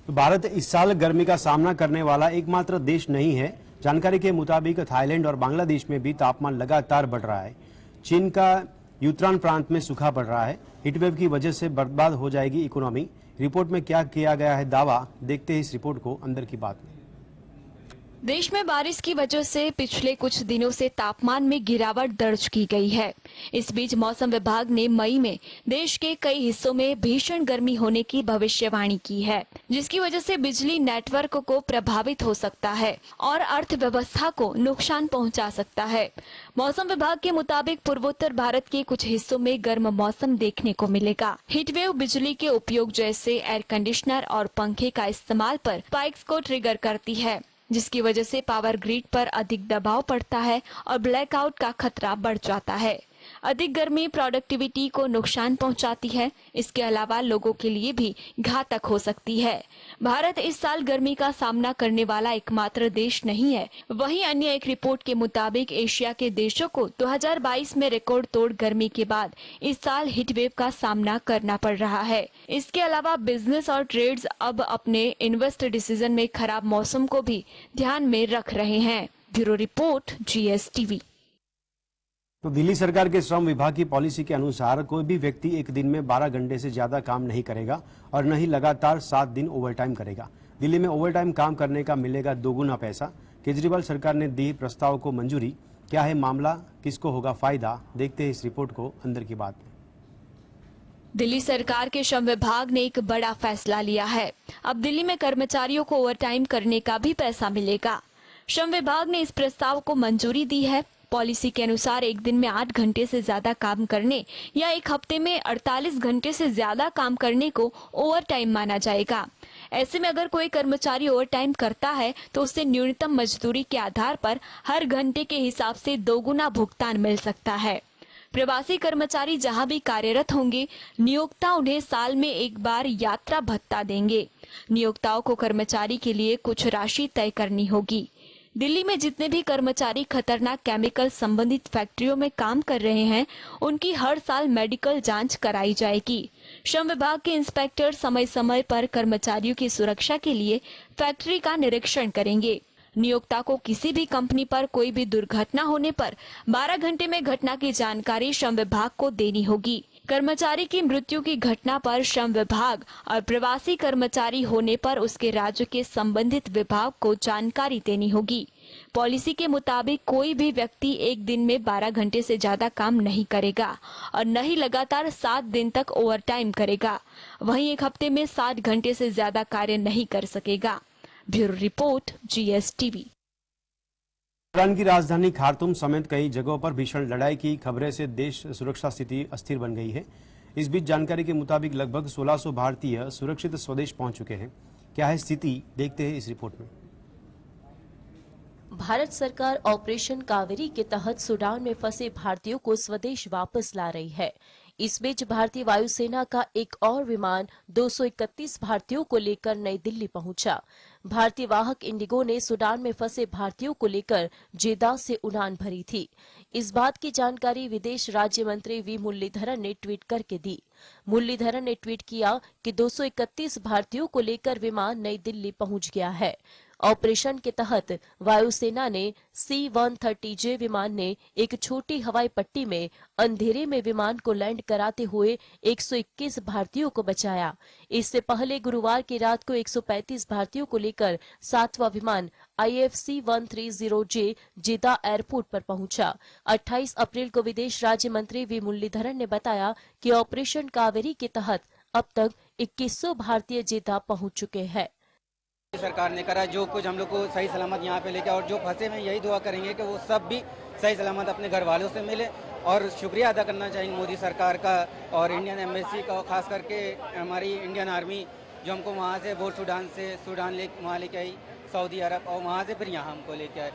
तो भारत इस साल गर्मी का सामना करने वाला एकमात्र देश नहीं है। जानकारी के मुताबिक थाईलैंड और बांग्लादेश में भी तापमान लगातार बढ़ रहा है। चीन का यूत्रान प्रांत में सूखा पड़ रहा है। हीटवेव की वजह से बर्बाद हो जाएगी इकोनॉमी। रिपोर्ट में क्या किया गया है दावा, देखते हैं इस रिपोर्ट को अंदर की बात में। देश में बारिश की वजह से पिछले कुछ दिनों से तापमान में गिरावट दर्ज की गई है। इस बीच मौसम विभाग ने मई में देश के कई हिस्सों में भीषण गर्मी होने की भविष्यवाणी की है, जिसकी वजह से बिजली नेटवर्क को प्रभावित हो सकता है और अर्थव्यवस्था को नुकसान पहुंचा सकता है। मौसम विभाग के मुताबिक पूर्वोत्तर भारत के कुछ हिस्सों में गर्म मौसम देखने को मिलेगा। हीटवेव बिजली के उपयोग जैसे एयर कंडीशनर और पंखे का इस्तेमाल पर स्पाइक्स को ट्रिगर करती है, जिसकी वजह से पावर ग्रिड पर अधिक दबाव पड़ता है और ब्लैकआउट का खतरा बढ़ जाता है। अधिक गर्मी प्रोडक्टिविटी को नुकसान पहुंचाती है। इसके अलावा लोगों के लिए भी घातक हो सकती है। भारत इस साल गर्मी का सामना करने वाला एकमात्र देश नहीं है। वहीं अन्य एक रिपोर्ट के मुताबिक एशिया के देशों को 2022 में रिकॉर्ड तोड़ गर्मी के बाद इस साल हीटवेव का सामना करना पड़ रहा है। इसके अलावा बिजनेस और ट्रेड्स अब अपने इन्वेस्ट डिसीजन में खराब मौसम को भी ध्यान में रख रहे हैं। Bureau report, GSTV। तो दिल्ली सरकार के श्रम विभाग की पॉलिसी के अनुसार कोई भी व्यक्ति एक दिन में 12 घंटे से ज्यादा काम नहीं करेगा और न ही लगातार 7 दिन ओवरटाइम करेगा। दिल्ली में ओवरटाइम काम करने का मिलेगा दोगुना पैसा। केजरीवाल सरकार ने दी प्रस्ताव को मंजूरी। क्या है मामला, किसको होगा फायदा, देखते हैं इस रिपोर्ट को अंदर की बात में। दिल्ली सरकार के श्रम विभाग ने एक बड़ा फैसला लिया है। अब दिल्ली में कर्मचारियों को ओवरटाइम करने का भी पैसा मिलेगा। श्रम विभाग ने इस प्रस्ताव को मंजूरी दी है। पॉलिसी के अनुसार एक दिन में 8 घंटे से ज्यादा काम करने या एक हफ्ते में 48 घंटे से ज्यादा काम करने को ओवर टाइम माना जाएगा। ऐसे में अगर कोई कर्मचारी ओवर टाइम करता है तो उसे न्यूनतम मजदूरी के आधार पर हर घंटे के हिसाब से दोगुना भुगतान मिल सकता है। प्रवासी कर्मचारी जहां भी कार्यरत होंगे, नियोक्ता उन्हें साल में एक बार यात्रा भत्ता देंगे। नियोक्ताओं को कर्मचारी के लिए कुछ राशि तय करनी होगी। दिल्ली में जितने भी कर्मचारी खतरनाक केमिकल संबंधित फैक्ट्रियों में काम कर रहे हैं, उनकी हर साल मेडिकल जांच कराई जाएगी। श्रम विभाग के इंस्पेक्टर समय समय पर कर्मचारियों की सुरक्षा के लिए फैक्ट्री का निरीक्षण करेंगे। नियोक्ता को किसी भी कंपनी पर कोई भी दुर्घटना होने पर 12 घंटे में घटना की जानकारी श्रम विभाग को देनी होगी। कर्मचारी की मृत्यु की घटना पर श्रम विभाग और प्रवासी कर्मचारी होने पर उसके राज्य के संबंधित विभाग को जानकारी देनी होगी। पॉलिसी के मुताबिक कोई भी व्यक्ति एक दिन में 12 घंटे से ज्यादा काम नहीं करेगा और न ही लगातार 7 दिन तक ओवरटाइम करेगा। वहीं एक हफ्ते में 7 घंटे से ज्यादा कार्य नहीं कर सकेगा। Bureau report, GSTV। ईरान की राजधानी खार्तूम समेत कई जगहों पर भीषण लड़ाई की खबरें से देश सुरक्षा स्थिति अस्थिर बन गई है। इस बीच जानकारी के मुताबिक लगभग 1600 भारतीय सुरक्षित स्वदेश पहुंच चुके हैं। क्या है स्थिति, देखते हैं इस रिपोर्ट में। भारत सरकार ऑपरेशन कावेरी के तहत सूडान में फंसे भारतीयों को स्वदेश वापस ला रही है। इस बीच भारतीय वायुसेना का एक और विमान 231 भारतीयों को लेकर नई दिल्ली पहुंचा। भारतीय वाहक इंडिगो ने सूडान में फंसे भारतीयों को लेकर जेदा से उड़ान भरी थी। इस बात की जानकारी विदेश राज्य मंत्री वी मुरलीधरन ने ट्वीट करके दी। मुरलीधरन ने ट्वीट किया कि 231 भारतीयों को लेकर विमान नई दिल्ली पहुंच गया है। ऑपरेशन के तहत वायुसेना ने C-130J विमान ने एक छोटी हवाई पट्टी में अंधेरे में विमान को लैंड कराते हुए 121 भारतीयों को बचाया। इससे पहले गुरुवार की रात को 135 भारतीयों को लेकर 7वां विमान IFC-130J जेदा एयरपोर्ट पर पहुंचा। 28 अप्रैल को विदेश राज्य मंत्री वी मुरलीधरन ने बताया कि ऑपरेशन कावेरी के तहत अब तक 2100 भारतीय जेदा पहुंच चुके हैं। सरकार ने करा जो कुछ हम लोग को सही सलामत यहाँ पे लेके, और जो फंसे में यही दुआ करेंगे कि वो सब भी सही सलामत अपने घर वालों से मिले। और शुक्रिया अदा करना चाहेंगे मोदी सरकार का और इंडियन एम्बेसी का, खास करके हमारी इंडियन आर्मी जो हमको वहाँ से बोर सूडान वहाँ लेके आई, सऊदी अरब, और वहाँ से फिर यहाँ हमको लेके आए।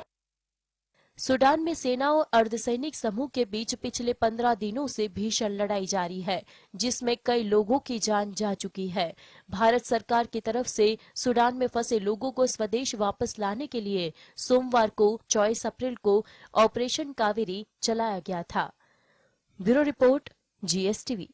सूडान में सेना और अर्धसैनिक समूह के बीच पिछले 15 दिनों से भीषण लड़ाई जारी है, जिसमें कई लोगों की जान जा चुकी है। भारत सरकार की तरफ से सूडान में फंसे लोगों को स्वदेश वापस लाने के लिए सोमवार को 24 अप्रैल को ऑपरेशन कावेरी चलाया गया था। Bureau report, GSTV।